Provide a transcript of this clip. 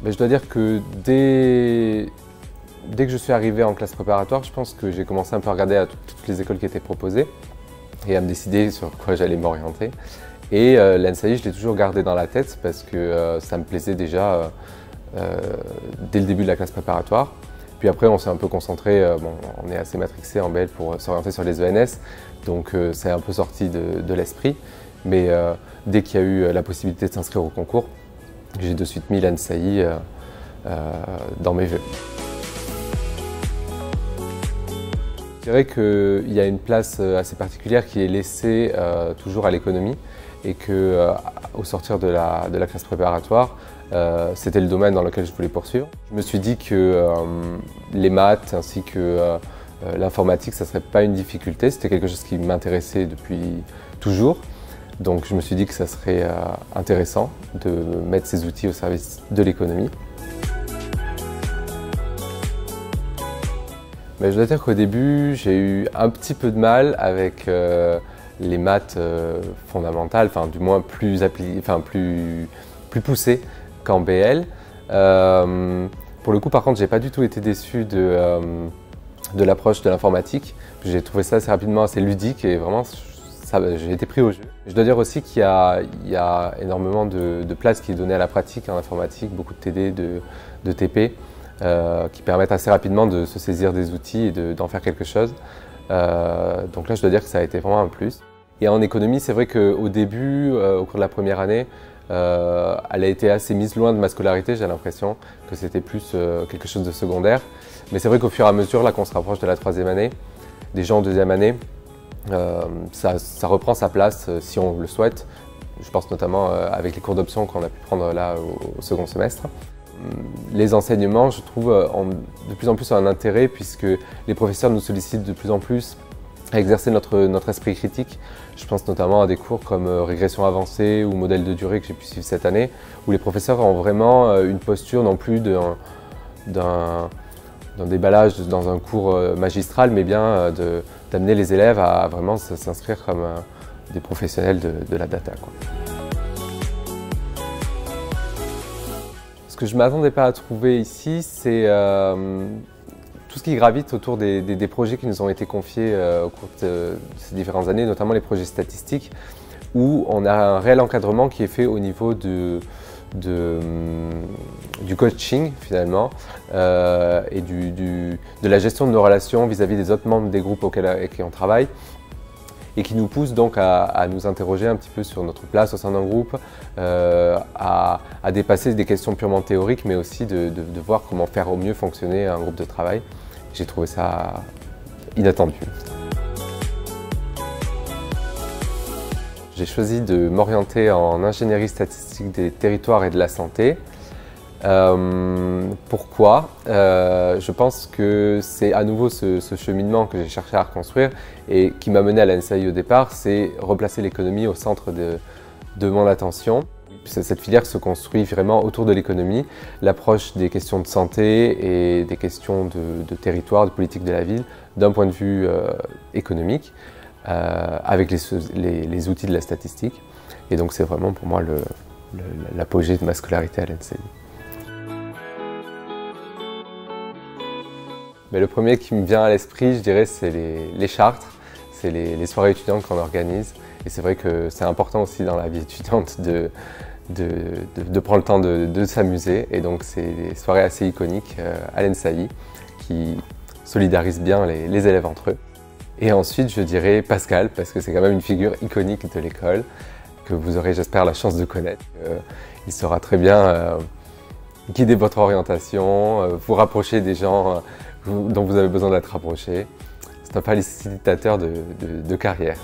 Je dois dire que dès que je suis arrivé en classe préparatoire, je pense que j'ai commencé un peu à regarder à toutes les écoles qui étaient proposées et à me décider sur quoi j'allais m'orienter. Et l'ENSAI, je l'ai toujours gardé dans la tête parce que ça me plaisait déjà dès le début de la classe préparatoire. Puis après, on s'est un peu concentré, on est assez matrixé en BL pour s'orienter sur les ENS, donc c'est un peu sorti de l'esprit. Mais dès qu'il y a eu la possibilité de s'inscrire au concours, j'ai de suite mis l'ENSAI dans mes vœux. Je dirais qu'il y a une place assez particulière qui est laissée toujours à l'économie et qu'au sortir de la classe préparatoire, c'était le domaine dans lequel je voulais poursuivre. Je me suis dit que les maths ainsi que l'informatique, ça ne serait pas une difficulté. C'était quelque chose qui m'intéressait depuis toujours. Donc je me suis dit que ça serait intéressant de mettre ces outils au service de l'économie. Je dois dire qu'au début, j'ai eu un petit peu de mal avec les maths fondamentales, enfin du moins plus poussées qu'en BL. Pour le coup, par contre, j'ai pas du tout été déçu de l'approche de l'informatique. J'ai trouvé ça assez rapidement assez ludique et vraiment, j'ai été pris au jeu. Je dois dire aussi qu'il y a énormément de place qui est donnée à la pratique en informatique, beaucoup de TD, de TP. Qui permettent assez rapidement de se saisir des outils et d'en faire quelque chose. Donc là, je dois dire que ça a été vraiment un plus. Et en économie, c'est vrai qu'au début, au cours de la première année, elle a été assez mise loin de ma scolarité. J'ai l'impression que c'était plus quelque chose de secondaire. Mais c'est vrai qu'au fur et à mesure, là qu'on se rapproche de la troisième année, déjà en deuxième année, ça reprend sa place si on le souhaite. Je pense notamment avec les cours d'option qu'on a pu prendre là au second semestre. Les enseignements, je trouve, ont de plus en plus un intérêt puisque les professeurs nous sollicitent de plus en plus à exercer notre esprit critique. Je pense notamment à des cours comme régression avancée ou modèle de durée que j'ai pu suivre cette année, où les professeurs ont vraiment une posture non plus d'un déballage dans un cours magistral, mais bien d'amener les élèves à vraiment s'inscrire comme des professionnels de la data, quoi. Ce que je ne m'attendais pas à trouver ici, c'est tout ce qui gravite autour des projets qui nous ont été confiés au cours de ces différentes années, notamment les projets statistiques, où on a un réel encadrement qui est fait au niveau du coaching finalement et de la gestion de nos relations vis-à-vis des autres membres des groupes avec qui on travaille, et qui nous pousse donc à nous interroger un petit peu sur notre place au sein d'un groupe, à dépasser des questions purement théoriques, mais aussi de voir comment faire au mieux fonctionner un groupe de travail. J'ai trouvé ça inattendu. J'ai choisi de m'orienter en ingénierie statistique des territoires et de la santé. Pourquoi? Je pense que c'est à nouveau ce cheminement que j'ai cherché à reconstruire et qui m'a mené à l'ENSAI au départ, c'est replacer l'économie au centre de mon attention. Cette filière se construit vraiment autour de l'économie, l'approche des questions de santé et des questions de territoire, de politique de la ville, d'un point de vue économique, avec les outils de la statistique. Et donc c'est vraiment pour moi l'apogée de ma scolarité à l'ENSAI. Le premier qui me vient à l'esprit, je dirais, c'est les chartres, c'est les soirées étudiantes qu'on organise. Et c'est vrai que c'est important aussi dans la vie étudiante de prendre le temps de s'amuser. Et donc c'est des soirées assez iconiques à l'ENSAI qui solidarisent bien les élèves entre eux. Et ensuite, je dirais Pascal, parce que c'est quand même une figure iconique de l'école, que vous aurez, j'espère, la chance de connaître. Il saura très bien guider votre orientation, vous rapprocher des gens dont vous avez besoin d'être rapproché. C'est un facilitateur de carrière.